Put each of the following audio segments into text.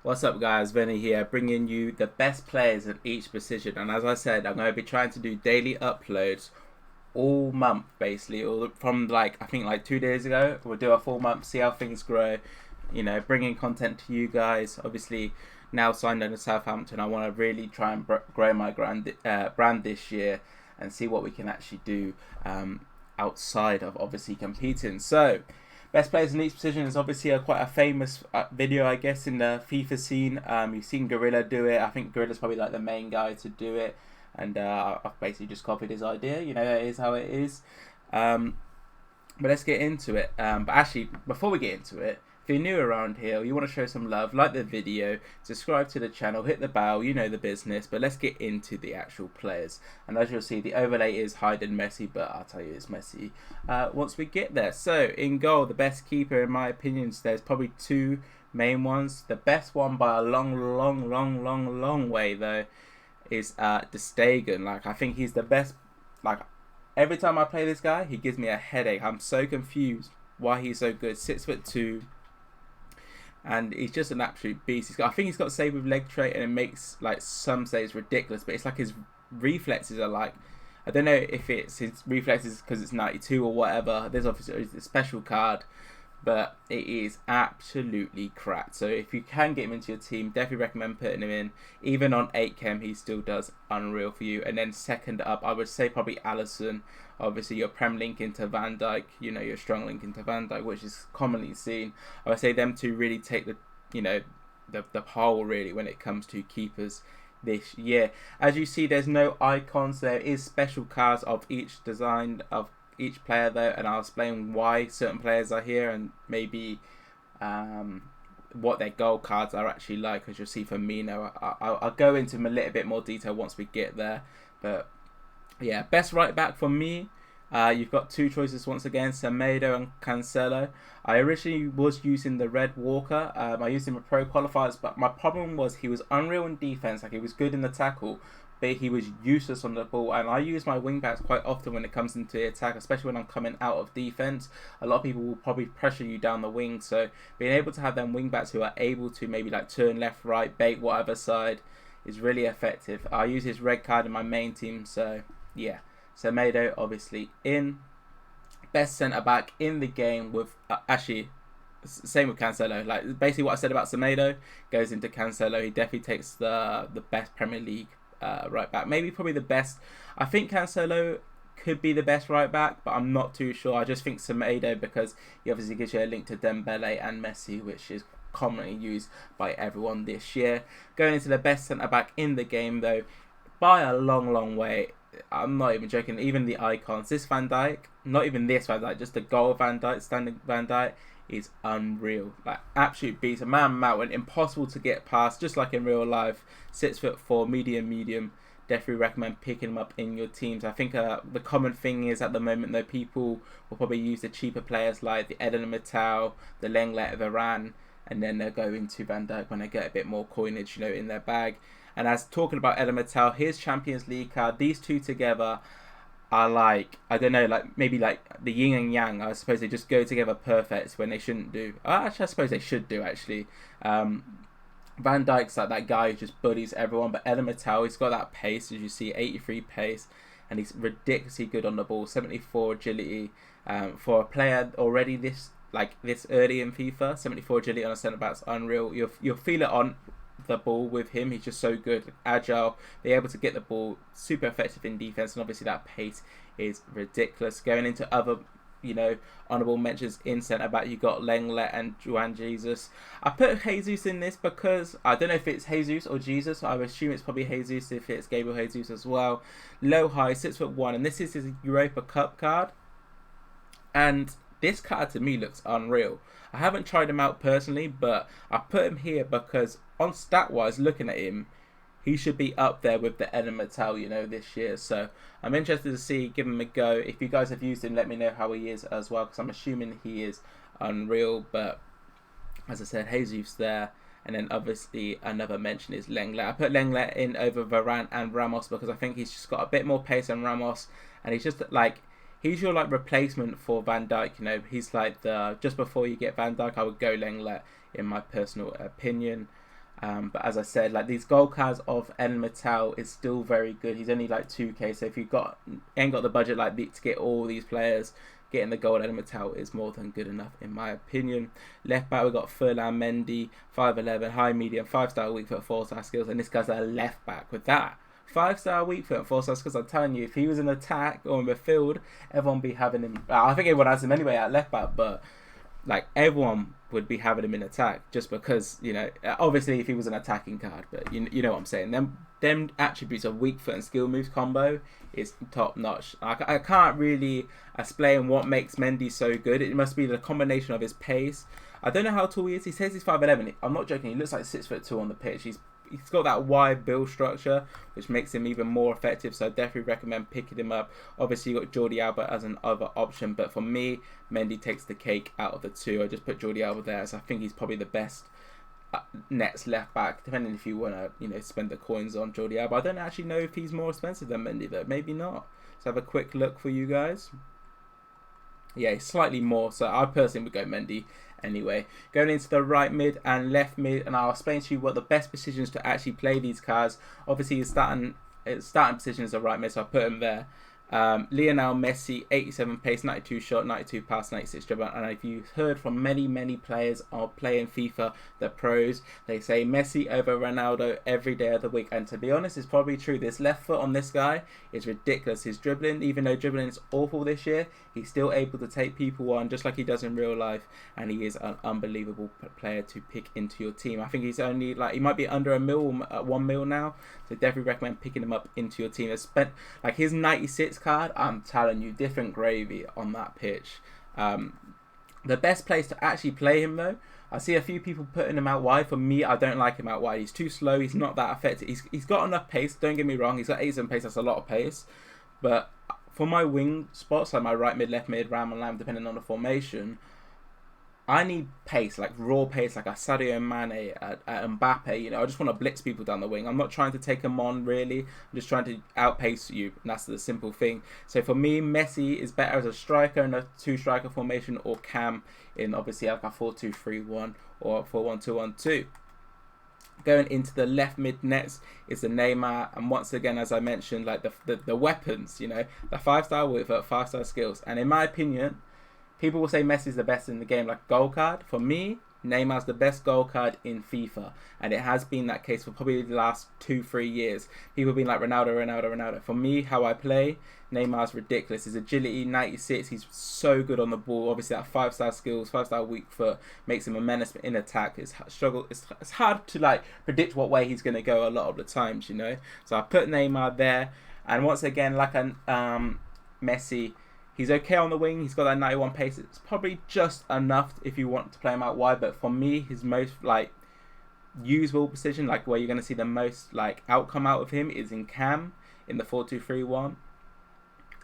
What's up, guys? Venny here, bringing you the best players in each position. And as I said, I'm going to be trying to do daily uploads all month, basically. Or from I think 2 days ago, we'll do a full month, see how things grow. Bringing content to you guys. Obviously, now signed under Southampton, I want to really try and grow my brand this year and see what we can actually do outside of obviously competing. So, best players in each position is obviously quite a famous video, I guess, in the FIFA scene. You've seen Gorilla do it. I think Gorilla's probably the main guy to do it. And I've basically just copied his idea. It is how it is. But let's get into it. But actually, before we get into it, if you're new around here or you want to show some love, like the video, subscribe to the channel, hit the bell, you know the business. But let's get into the actual players. And as you'll see, the overlay is hiding Messi, but I'll tell you it's Messi once we get there. So, in goal, the best keeper, in my opinion, there's probably two main ones. The best one by a long way, though, is De Stegen. I think he's the best. Every time I play this guy, he gives me a headache. I'm so confused why he's so good. 6'2". And he's just an absolute beast. I think he's got save with leg trait, and it makes some saves ridiculous. But it's his reflexes are I don't know if it's his reflexes because it's 92 or whatever. There's obviously a special card, but it is absolutely crap. So if you can get him into your team, definitely recommend putting him in. Even on 8chem, he still does unreal for you. And then second up, I would say probably Alisson. Obviously, your Prem link into Van Dijk, your strong link into Van Dijk, which is commonly seen. I would say them two really take the pole really when it comes to keepers this year. As you see, there's no icons. There is special cards of each design of each player though, and I'll explain why certain players are here and maybe what their goal cards are actually like, as you'll see for Mino. I'll go into them a little bit more detail once we get there. But yeah, best right back for me, you've got two choices once again, Semedo and Cancelo. I originally was using the Red Walker. I used him in Pro Qualifiers, but my problem was he was unreal in defense. He was good in the tackle, but he was useless on the ball. And I use my wing backs quite often when it comes into the attack, especially when I'm coming out of defense. A lot of people will probably pressure you down the wing, so being able to have them wing backs who are able to maybe turn left, right, bait whatever side is really effective. I use his red card in my main team, so yeah. Semedo obviously in. Best centre back in the game with actually same with Cancelo. Basically what I said about Semedo goes into Cancelo. He definitely takes the best Premier League right back, maybe probably the best. I think Cancelo could be the best right back, but I'm not too sure. I just think Semedo, because he obviously gives you a link to Dembele and Messi, which is commonly used by everyone this year. Going into the best centre back in the game though, by a long way, I'm not even joking, even the icons, this Van Dijk, not even this Van Dijk, just the goal Van Dijk, standing Van Dijk, is unreal. Absolute beast, a man mountain, impossible to get past, just like in real life. 6'4", medium. Definitely recommend picking him up in your teams. I think the common thing is at the moment though, people will probably use the cheaper players like the Eden Mittal, the Lenglet, Varane, and then they'll go into Van Dijk when they get a bit more coinage, in their bag. And as talking about Eden Mittal, his Champions League card, these two together are I don't know, maybe the yin and yang. I suppose they just go together perfect when they shouldn't do. Actually, I suppose they should do, actually. Van Dijk's that guy who just buddies everyone, but Eden Mittal, he's got that pace, as you see, 83 pace, and he's ridiculously good on the ball, 74 agility. For a player already this early in FIFA, 74 agility on a centre back's unreal. You'll feel it on the ball with him. He's just so good, agile, be able to get the ball, super effective in defense, and obviously that pace is ridiculous. Going into other honourable mentions in centre back, you got Lenglet and JUAN Jesus. I put Jesus in this because I don't know if it's Jesus or Jesus. I would assume it's probably Jesus if it's Gabriel Jesus as well. Low high, 6'1", and this is his Europa Cup card, and this card to me looks unreal. I haven't tried him out personally, but I put him here because on stat wise, looking at him, he should be up there with the Eden Mittal, this year. So I'm interested to see, give him a go. If you guys have used him, let me know how he is as well, because I'm assuming he is unreal. But as I said, Jesus there. And then obviously another mention is Lenglet. I put Lenglet in over Varane and Ramos because I think he's just got a bit more pace than Ramos. And he's just he's your replacement for Van Dijk. He's the just before you get Van Dijk, I would go Lenglet in my personal opinion. But as I said, like these gold cards of El Metal is still very good. He's only like 2k, so if you've ain't got the budget like to get all these players, getting the gold El Metal is more than good enough in my opinion. Left back we got Furlan Mendy, 5'11", high medium, 5-star weak foot, 4-star skills, and this guy's a left back with that. 5-star weak foot, 4-star skills. I'm telling you, if he was in attack or in midfield, everyone would be having him. I think everyone has him anyway at left back, but like everyone would be having him in attack just because, you know, obviously if he was an attacking card, but you know what I'm saying. Them attributes of weak foot and skill moves combo is top notch. I can't really explain what makes Mendy so good. It must be the combination of his pace. I don't know how tall he is. He says he's 5'11". I'm not joking. He looks like 6'2" on the pitch. He's got that wide build structure, which makes him even more effective. So I definitely recommend picking him up. Obviously, you got Jordi Alba as an other option, but for me, Mendy takes the cake out of the two. I just put Jordi Alba there, as I think he's probably the best Nets left back, depending if you want to, you know, spend the coins on Jordi Alba. I don't actually know if he's more expensive than Mendy though. Maybe not. So have a quick look for you guys. Yeah, slightly more. So I personally would go Mendy anyway. Going into the right mid and left mid, and I'll explain to you what the best positions to actually play these cards. Obviously, his starting position is the right mid, so I put him there. Lionel Messi, 87 pace, 92 shot, 92 pass, 96 dribble. And if you've heard from many players are playing FIFA, the pros, they say Messi over Ronaldo every day of the week. And to be honest, it's probably true. This left foot on this guy is ridiculous. His dribbling, even though dribbling is awful this year, he's still able to take people on just like he does in real life. And he is an unbelievable player to pick into your team. I think he's only like, he might be under $1 mil now. So definitely recommend picking him up into your team. It's spent like his 96 card, I'm telling you, different gravy on that pitch. The best place to actually play him though, I see a few people putting him out wide. For me, I don't like him out wide. He's too slow. He's not that effective. He's got enough pace. Don't get me wrong. He's got 87 pace. That's a lot of pace. But for my wing spots, like my right mid, left mid, ram and lamb, depending on the formation, I need pace, like raw pace, like a Sadio Mane, a Mbappe. You know, I just want to blitz people down the wing. I'm not trying to take them on, really. I'm just trying to outpace you, and that's the simple thing. So for me, Messi is better as a striker in a two-striker formation, or Cam in obviously like a 4-2-3-1 or 4-1-2-1-2. Going into the left mid nets is the Neymar, and once again, as I mentioned, like the weapons, you know, the 5-star with 5-star skills, and in my opinion, people will say Messi's the best in the game, like gold card. For me, Neymar's the best gold card in FIFA, and it has been that case for probably the last 2-3 years. People have been like Ronaldo. For me, how I play, Neymar's ridiculous. His agility, 96, he's so good on the ball. Obviously, that 5-star skills, 5-star weak foot makes him a menace in attack. It's hard to like predict what way he's going to go a lot of the times, you know. So I put Neymar there, and once again, like Messi, he's okay on the wing. He's got that 91 pace. It's probably just enough if you want to play him out wide. But for me, his most like usable position, like where you're going to see the most like outcome out of him, is in Cam in the 4-2-3-1.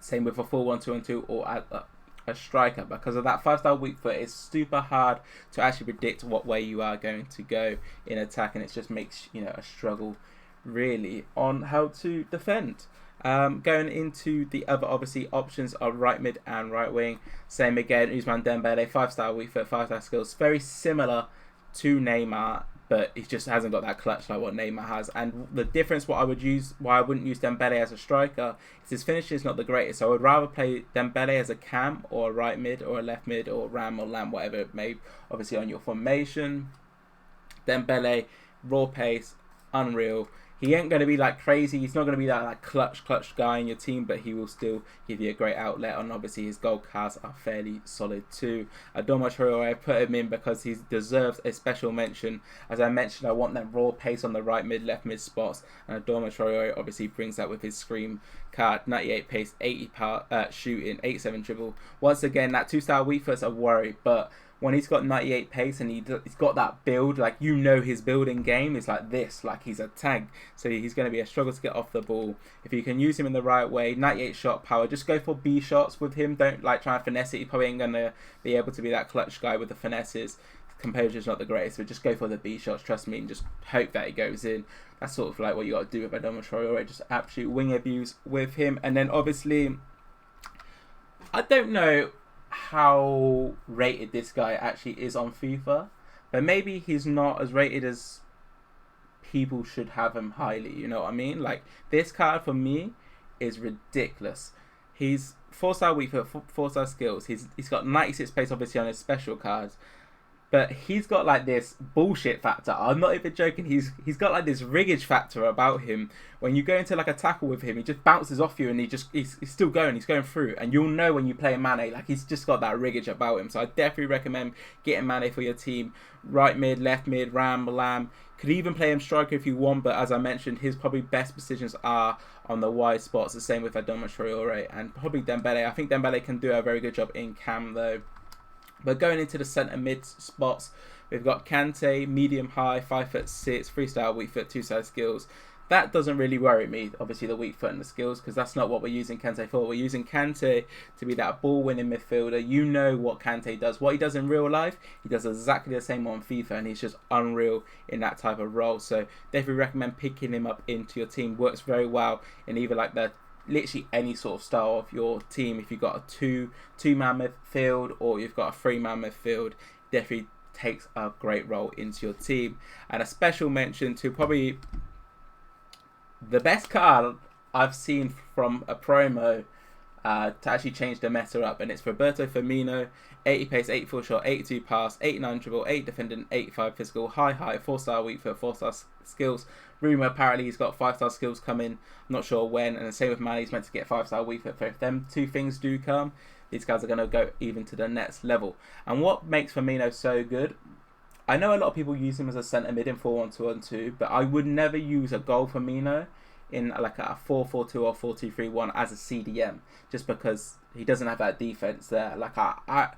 Same with a 4-1-2-1-2 or a striker. Because of that 5-star weak foot, it's super hard to actually predict what way you are going to go in attack, and it just makes, you know, a struggle really on how to defend. Going into the other obviously options are right mid and right wing. Same again, Ousmane Dembele, 5-star weak foot, 5-star skills. Very similar to Neymar, but he just hasn't got that clutch like what Neymar has. And the difference, why I wouldn't use Dembele as a striker, is his finish is not the greatest. So I would rather play Dembele as a cam or a right mid or a left mid or ram or lamb, whatever it may, obviously on your formation. Dembele, raw pace, unreal. He ain't going to be like crazy. He's not going to be that like clutch guy in your team, but he will still give you a great outlet. And obviously his goal cards are fairly solid too. Adama Traore, I put him in because he deserves a special mention. As I mentioned, I want that raw pace on the right mid, left mid spots. And Adama Traore obviously brings that with his scream card. 98 pace, 80 power, shooting, 87 dribble. Once again, that 2-star weak foot's a worry, but when he's got 98 pace and he's got that build, like, you know, his building game is like this, like he's a tank. So he's going to be a struggle to get off the ball. If you can use him in the right way, 98 shot power, just go for B shots with him. Don't like try and finesse it. He probably ain't going to be able to be that clutch guy with the finesses. Composure's not the greatest, but just go for the B shots, trust me, and just hope that it goes in. That's sort of like what you got to do with Adama Traore, just absolute wing abuse with him. And then obviously, I don't know how rated this guy actually is on FIFA, but maybe he's not as rated as people should have him highly. You know what I mean? Like, this card for me is ridiculous. He's 4-star weak foot, 4-star skills. He's got 96 pace obviously on his special cards. But he's got like this bullshit factor. I'm not even joking. He's got like this riggage factor about him. When you go into like a tackle with him, he just bounces off you and he's still going. He's going through, and you'll know when you play Mane. Like, he's just got that riggage about him. So I definitely recommend getting Mane for your team. Right mid, left mid, ram, lamb. Could even play him striker if you want, but as I mentioned, his probably best positions are on the wide spots. The same with Adama Traore and probably Dembele. I think Dembele can do a very good job in cam though. But going into the centre mid spots, we've got Kante, medium high, 5'6", 3-star weak foot, 2-star skills. That doesn't really worry me, obviously the weak foot and the skills, because that's not what we're using Kante for. We're using Kante to be that ball-winning midfielder. You know what Kante does. What he does in real life, he does exactly the same on FIFA, and he's just unreal in that type of role. So definitely recommend picking him up into your team. Works very well in either like the literally any sort of style of your team. If you've got a two-man midfield or you've got a 3-man midfield, definitely takes a great role into your team. And a special mention to probably the best card I've seen from a promo to actually change the meta up, and it's Roberto Firmino. 80 pace, 84 shot, 82 pass, 89 dribble, 8 defending, 85 physical, high, 4-star weak foot, 4-star skills. Rumour apparently he's got 5-star skills coming. I'm not sure when, and the same with Mane, he's meant to get 5-star weak foot. If them two things do come, these guys are going to go even to the next level. And what makes Firmino so good, I know a lot of people use him as a centre mid in 4-1-2-1-2, but I would never use a goal Firmino in like a 4-4-2 or 4-2-3-1 as a CDM, just because he doesn't have that defense there. Like I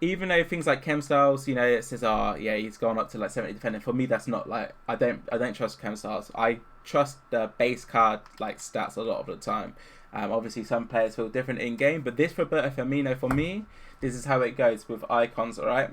even though things like Chem Styles, you know, it says, oh yeah, he's gone up to like 70 defending. For me, that's not like, I don't trust Chem Styles. I trust the base card like stats a lot of the time. Obviously some players feel different in game, but this Roberto Firmino, for me, this is how it goes with icons. All right,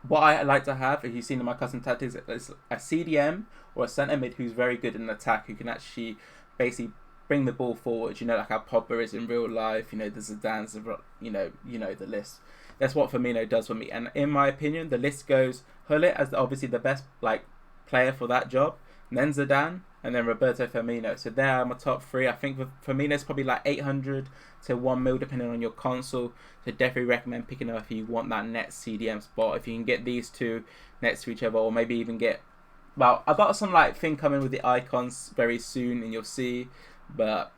what I like to have, if you've seen in my custom tactics, is a CDM or a centre mid who's very good in attack, who can actually basically bring the ball forward. You know, like how Pogba is in real life. You know, the Zidane's, you know the list. That's what Firmino does for me. And in my opinion, the list goes Hullet as obviously the best like player for that job, and then Zidane, and then Roberto Firmino. So there are my top three. I think Firmino's probably like 800 to 1 mil depending on your console. So definitely recommend picking up if you want that next CDM spot. If you can get these two next to each other, or maybe even get, well, I've got some like thing coming with the icons very soon, and you'll see, but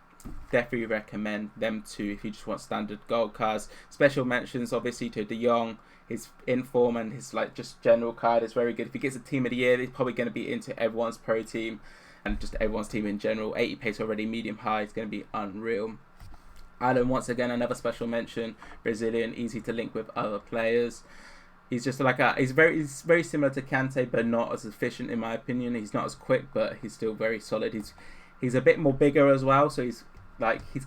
definitely recommend them two if you just want standard gold cards. Special mentions obviously to De Jong. His inform and his like just general card is very good. If he gets a team of the year, he's probably going to be into everyone's pro team and just everyone's team in general. 80 pace already, medium high, is going to be unreal. Alan, once again, another special mention. Brazilian, easy to link with other players. He's just like he's very similar to Kante, but not as efficient in my opinion. He's not as quick, but he's still very solid. He's a bit more bigger as well, so he's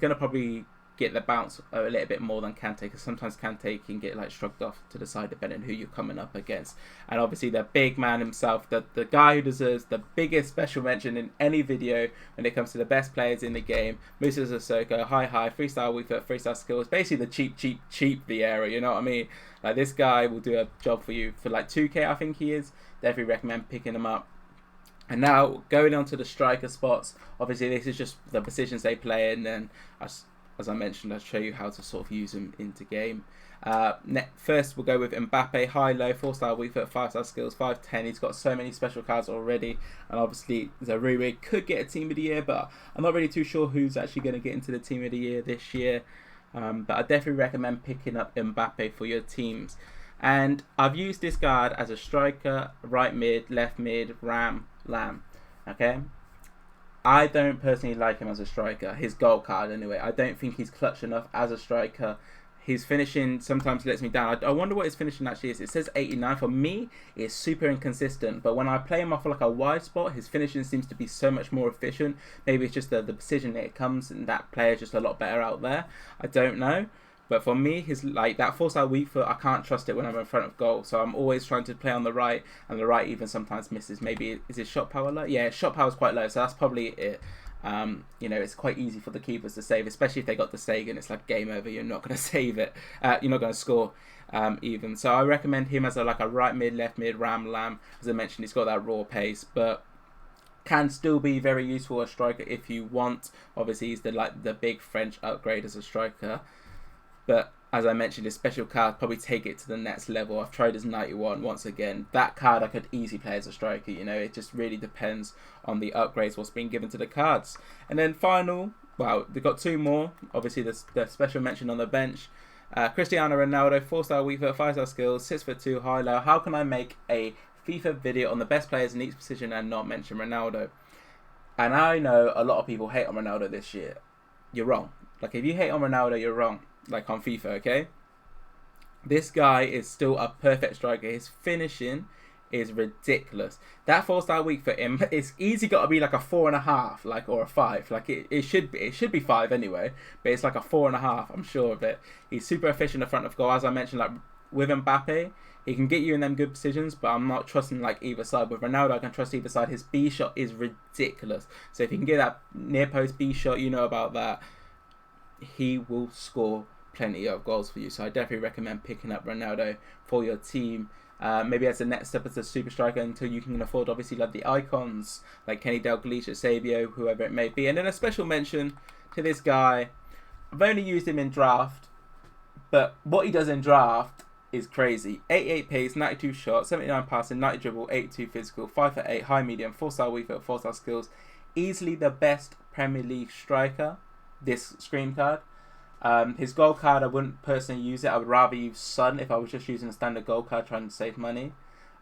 gonna probably get the bounce a little bit more than Kante, because sometimes Kante can get like shrugged off to the side depending on who you're coming up against. And obviously the big man himself, the guy who deserves the biggest special mention in any video when it comes to the best players in the game, Musa Sissoko. High, 3-star weak foot, 3-star skills, basically the cheap Vieira, you know what I mean? Like, this guy will do a job for you for like 2k, I think he is. Definitely recommend picking him up. And now going on to the striker spots, obviously this is just the positions they play in, and as I mentioned, I'll show you how to sort of use them into game. First we'll go with Mbappe, high, low, 4-star weak foot, 5-star skills, 5'10". He's got so many special cards already, and obviously Zaruri could get a team of the year, but I'm not really too sure who's actually going to get into the team of the year this year. But I definitely recommend picking up Mbappe for your teams. And I've used this card as a striker, right mid, left mid, ram, lamb. Okay, I don't personally like him as a striker. His goal card anyway. I don't think he's clutch enough as a striker. His finishing sometimes lets me down. I wonder what his finishing actually is. It says 89. For me, it's super inconsistent. But when I play him off like a wide spot, his finishing seems to be so much more efficient. Maybe it's just the precision that it comes, and that player's just a lot better out there. I don't know. But for me, his like that 4-star weak foot, I can't trust it when I'm in front of goal. So I'm always trying to play on the right, and the right even sometimes misses. Maybe is his shot power low? Yeah, shot power is quite low, so that's probably it. You know, it's quite easy for the keepers to save, especially if they got the Sagan. It's like game over. You're not going to save it. You're not going to score even. So I recommend him as a right mid, left mid, ram, lamb. As I mentioned, he's got that raw pace, but can still be very useful as a striker if you want. Obviously, he's the big French upgrade as a striker. But as I mentioned, his special card probably take it to the next level. I've tried his 91 once again. That card I could easily play as a striker. You know, it just really depends on the upgrades, what's being given to the cards. And then final, well, they've got two more. Obviously, the special mention on the bench. Cristiano Ronaldo, 4-star weak foot, 5-star skills, 6'2", high low. How can I make a FIFA video on the best players in each position and not mention Ronaldo? And I know a lot of people hate on Ronaldo this year. You're wrong. Like, if you hate on Ronaldo, you're wrong. Like on FIFA, okay? This guy is still a perfect striker. His finishing is ridiculous. That 4-star weak for him, it's easy got to be like a 4.5, like, or a 5. Like it should be 5 anyway, but it's like a 4.5. I'm sure of it. He's super efficient in front of goal, as I mentioned. Like with Mbappe, he can get you in them good positions, but I'm not trusting like either side. With Ronaldo, I can trust either side. His B shot is ridiculous. So if he can get that near post B shot, you know about that, he will score plenty of goals for you. So I definitely recommend picking up Ronaldo for your team. Maybe as the next step as a super striker until you can afford, obviously, like the icons like Kenny Dalglish, Sabio, whoever it may be. And then a special mention to this guy. I've only used him in draft, but what he does in draft is crazy. 88 pace, 92 shot, 79 passing, 90 dribble, 82 physical, 5'8", high medium, 4-star weak foot, 4-star skills. Easily the best Premier League striker, this screen card. His gold card, I wouldn't personally use it. I would rather use Sun if I was just using a standard gold card trying to save money.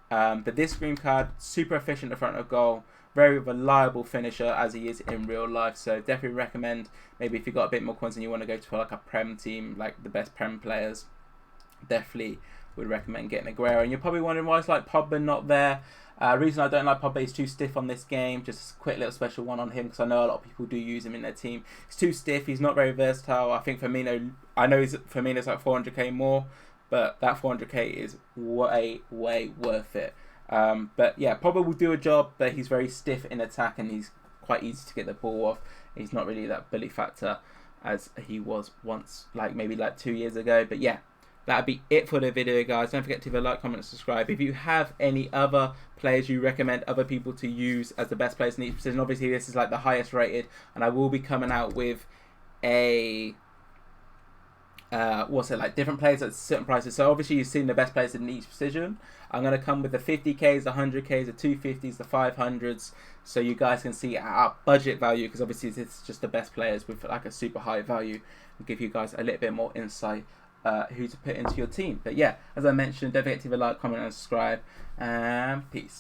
But this screen card, super efficient in front of goal. Very reliable finisher as he is in real life. So definitely recommend, maybe if you've got a bit more coins and you want to go to like a Prem team, like the best Prem players, definitely would recommend getting Aguero. And you're probably wondering why it's like Pogba not there. Reason I don't like Pogba, he's too stiff on this game. Just a quick little special one on him because I know a lot of people do use him in their team. He's too stiff. He's not very versatile. I think Firmino, I know Firmino's like 400k more, but that 400k is way worth it. But yeah, Pogba will do a job, but he's very stiff in attack and he's quite easy to get the ball off. He's not really that bully factor as he was once, like maybe like 2 years ago. But yeah, that'd be it for the video, guys. Don't forget to leave a like, comment, and subscribe. If you have any other players you recommend other people to use as the best players in each position, obviously this is like the highest rated, and I will be coming out with a like different players at certain prices. So obviously you've seen the best players in each position. I'm going to come with the 50Ks, the 100Ks, the 250s, the 500s, so you guys can see our budget value, because obviously it's just the best players with like a super high value, and give you guys a little bit more insight who to put into your team. But yeah, as I mentioned, don't forget to leave a like, comment, and subscribe, and peace.